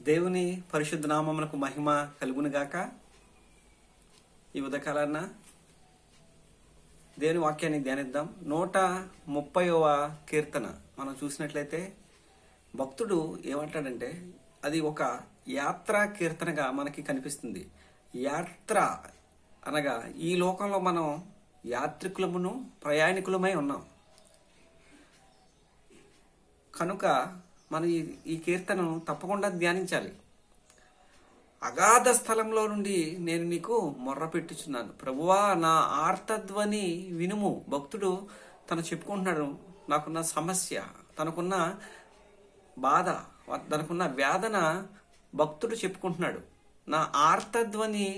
దేవుని పరిశుద్ధ నామమునకు మహిమ కలుగునుగాక. ఈ ఉదయకాలాన దేవుని వాక్యాన్ని ధ్యానిద్దాం. 130వ కీర్తన మనం చూసినట్లయితే భక్తుడు ఏమంటాడంటే అది ఒక యాత్రా కీర్తనగా మనకి కనిపిస్తుంది. యాత్ర అనగా ఈ లోకంలో మనం యాత్రికులమును ప్రయాణికులమై ఉన్నాం. కనుక మనం ఈ కీర్తనను తప్పకుండా ధ్యానించాలి. అగాధ స్థలంలో నుండి నేను నీకు మొర్ర పెట్టుచున్నాను, ప్రభువా నా ఆర్తధ్వని వినుము. భక్తుడు తను చెప్పుకుంటున్నాడు, నాకున్న సమస్య, తనకున్న బాధ, తనకున్న వేదన భక్తుడు చెప్పుకుంటున్నాడు. నా ఆర్తధ్వని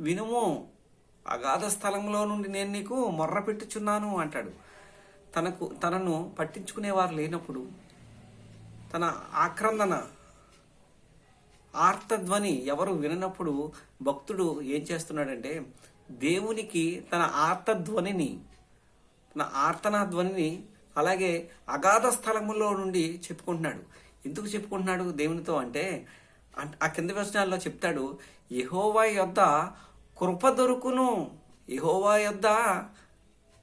వినుము, అగాధ స్థలంలో నుండి నేను నీకు మొర్ర పెట్టుచున్నాను అంటాడు. తనను పట్టించుకునేవారు లేనప్పుడు, తన ఆక్రందన ఆర్తధ్వని ఎవరు విననప్పుడు భక్తుడు ఏం చేస్తున్నాడంటే దేవునికి తన ఆర్తధ్వనిని, తన ఆర్తనాధ్వనిని అలాగే అగాధ స్థలములో నుండి చెప్పుకుంటున్నాడు. ఎందుకు చెప్పుకుంటున్నాడు దేవునితో అంటే ఆ కింద వచనాల్లో చెప్తాడు, యెహోవా యొద్ద కృప దొరుకును, యెహోవా యొద్ద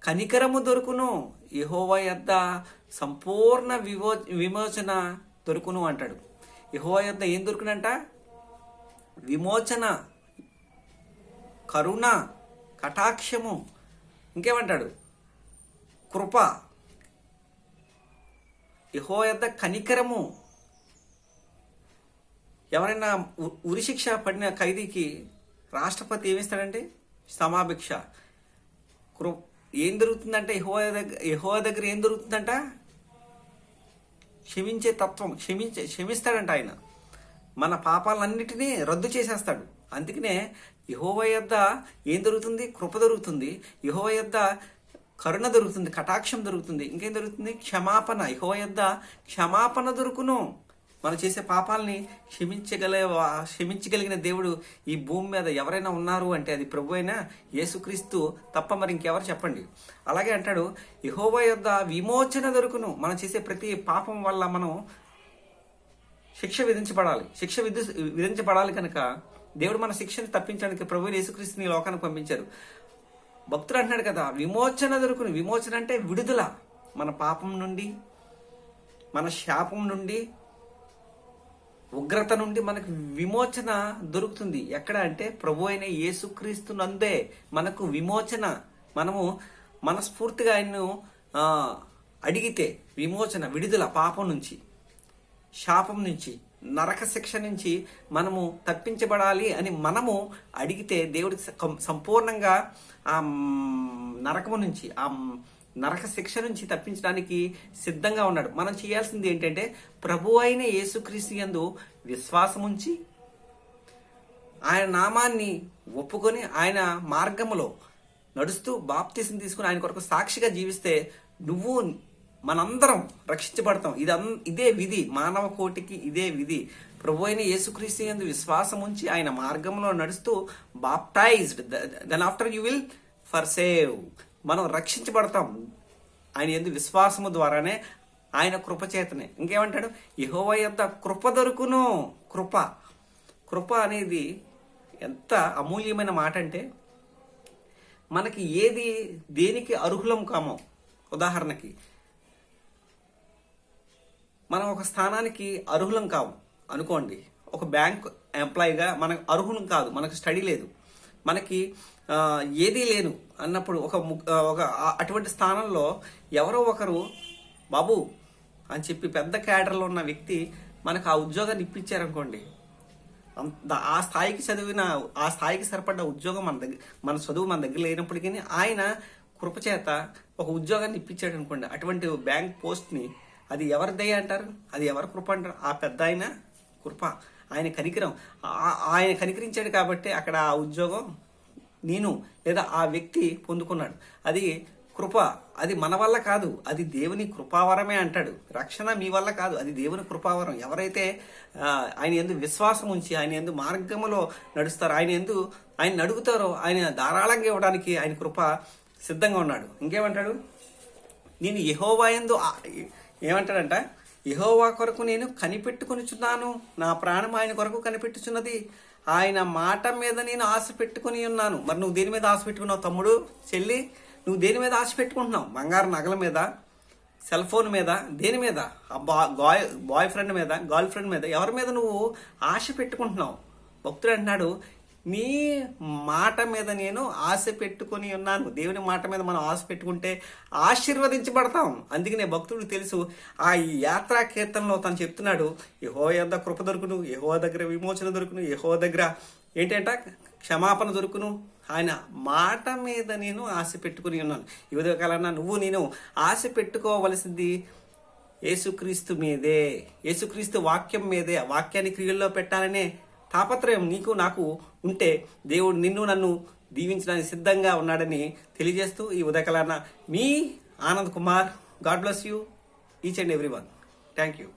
కనికరము దొరుకును, యెహోవా యొద్ద సంపూర్ణ విమోచన దొరుకును అంటాడు. యెహోవా యొద్ద ఏం దొరుకునంట? విమోచన, కరుణ, కటాక్షము, ఇంకేమంటాడు? కృప, యెహోవా యొద్ద కనికరము. ఎవరైనా ఉరిశిక్ష పడిన ఖైదీకి రాష్ట్రపతి ఏమిస్తాడంటే క్షమాభిక్ష. ఏం దొరుకుతుందంటే యెహోవా దగ్గర ఏం దొరుకుతుందంట? క్షమించే తత్వం, క్షమిస్తాడంట ఆయన. మన పాపాలన్నిటినీ రద్దు చేసేస్తాడు. అందుకనే యెహోవా యొద్ద ఏం దొరుకుతుంది? కృప దొరుకుతుంది. యెహోవా యొద్ద కరుణ దొరుకుతుంది, కటాక్షం దొరుకుతుంది. ఇంకేం దొరుకుతుంది? క్షమాపణ. యెహోవా యొద్ద క్షమాపణ దొరుకును. మనం చేసే పాపాలని క్షమించగలిగిన దేవుడు ఈ భూమి మీద ఎవరైనా ఉన్నారు అంటే అది ప్రభు అయినా యేసుక్రీస్తు తప్ప మరి ఇంకెవరు చెప్పండి. అలాగే అంటాడు, యెహోవా యొద్ద విమోచన దొరుకును. మనం చేసే ప్రతి పాపం వల్ల మనం శిక్ష విధించబడాలి కనుక దేవుడు మన శిక్షను తప్పించడానికి ప్రభు యేసుక్రీస్తుని ఈ లోకానికి పంపించారు. భక్తుడు అంటున్నాడు కదా, విమోచన దొరుకును. విమోచన అంటే విడుదల, మన పాపం నుండి, మన శాపం నుండి, ఉగ్రత నుండి మనకు విమోచన దొరుకుతుంది. ఎక్కడ అంటే ప్రభు అయిన యేసుక్రీస్తు నందే మనకు విమోచన. మనము మనస్ఫూర్తిగా ఆయన్ను అడిగితే విమోచన, విడుదల, పాపం నుంచి, శాపం నుంచి, నరక శిక్ష నుంచి మనము తప్పించబడాలి అని మనము అడిగితే దేవుడికి సంపూర్ణంగా ఆ నరకము నుంచి, ఆ నరక శిక్ష నుంచి తప్పించడానికి సిద్ధంగా ఉన్నాడు. మనం చేయాల్సింది ఏంటంటే ప్రభు అయిన యేసుక్రీస్తు యందు విశ్వాసం ఉంచి ఆయన నామాన్ని ఒప్పుకొని ఆయన మార్గములో నడుస్తూ బాప్తిసం తీసుకుని ఆయన కొరకు సాక్షిగా జీవిస్తే నువ్వు మనందరం రక్షించబడతాం. ఇదే విధి, మానవ కోటికి ఇదే విధి. ప్రభు అయిన యేసుక్రీస్తు యందు విశ్వాసం ఉంచి ఆయన మార్గంలో నడుస్తూ baptized, then after you will for save. మనం రక్షించబడతాం ఆయన యందు విశ్వాసము ద్వారానే, ఆయన కృప చేతనే. ఇంకేమంటాడు? యెహోవా యొద్ద కృప దొరుకును. కృప అనేది ఎంత అమూల్యమైన మాట అంటే మనకి దేనికి అర్హులం కామో. ఉదాహరణకి మనం ఒక స్థానానికి అర్హులం కాము అనుకోండి. ఒక బ్యాంక్ ఎంప్లాయీగా మనకు అర్హులం కాదు, మనకు స్టడీ లేదు, మనకి ఏదీ లేను అన్నప్పుడు ఒక అటువంటి స్థానంలో ఎవరో ఒకరు బాబు అని చెప్పి పెద్ద క్యాడర్లో ఉన్న వ్యక్తి మనకు ఆ ఉద్యోగాన్ని ఇప్పించారనుకోండి, ఆ స్థాయికి సరిపడ్డ ఉద్యోగం మన చదువు మన దగ్గర లేనప్పటికీ ఆయన కృపచేత ఒక ఉద్యోగాన్ని ఇప్పించాడు అనుకోండి. అటువంటి బ్యాంక్ పోస్ట్ని అది ఎవరి దయ అంటారు? అది ఎవరి కృప అంటారు? ఆ పెద్ద ఆయన కృప, ఆయన కనికరం. ఆయన కనికరించాడు కాబట్టి అక్కడ ఆ ఉద్యోగం నేను లేదా ఆ వ్యక్తి పొందుకున్నాడు. అది కృప. అది మన వల్ల కాదు, అది దేవుని కృపావరమే అంటాడు. రక్షణ మీ వల్ల కాదు, అది దేవుని కృపావరం. ఎవరైతే ఆయన యందు విశ్వాసం ఉంచి ఆయన యందు మార్గములో నడుస్తారో, ఆయన అడుగుతారో ఆయన ధారాళంగా ఇవ్వడానికి ఆయన కృప సిద్ధంగా ఉన్నాడు. ఇంకేమంటాడు? నేను యెహోవా యందు ఏమంటాడంట? యెహోవా కొరకు నేను కనిపెట్టుకొనిచున్నాను, నా ప్రాణం ఆయన కొరకు కనిపెట్టుచున్నది, ఆయన మాట మీద నేను ఆశ పెట్టుకుని ఉన్నాను. మరి నువ్వు దేని మీద ఆశ పెట్టుకున్నావు తమ్ముడు, చెల్లి? నువ్వు దేని మీద ఆశ పెట్టుకుంటున్నావు? బంగారు నగల మీద, సెల్ ఫోన్ మీద, దేని మీద? బాయ్ ఫ్రెండ్ మీద, గర్ల్ ఫ్రెండ్ మీద, ఎవరి మీద నువ్వు ఆశ పెట్టుకుంటున్నావు? భక్తుడు అంటున్నాడు, నీ మాట మీద నేను ఆశ పెట్టుకొని ఉన్నాను. దేవుని మాట మీద మనం ఆశ పెట్టుకుంటే ఆశీర్వదించబడతాం. అందుకనే భక్తుడికి తెలుసు. ఆ యాత్రా కీర్తనలో తను చెప్తున్నాడు, యెహోవా యొద్ద కృప దొరుకును, యెహోవా దగ్గర విమోచన దొరుకును, యెహోవా దగ్గర ఏంటంట క్షమాపణ దొరుకును. ఆయన మాట మీద నేను ఆశ పెట్టుకుని ఉన్నాను. ఈ ఉదయకాలన్నా నువ్వు నేను ఆశ పెట్టుకోవలసింది యేసుక్రీస్తు మీదే, యేసుక్రీస్తు వాక్యం మీదే. ఆ వాక్యాన్ని క్రియల్లో పెట్టాలనే తాపత్రయం నీకు నాకు ఉంటే దేవుడు నిన్ను నన్ను దీవించడానికి సిద్ధంగా ఉన్నాడని తెలియజేస్తూ ఈ ఉదయకాలన్న మీ Anand Kumar. God bless you each and every one. Thank you.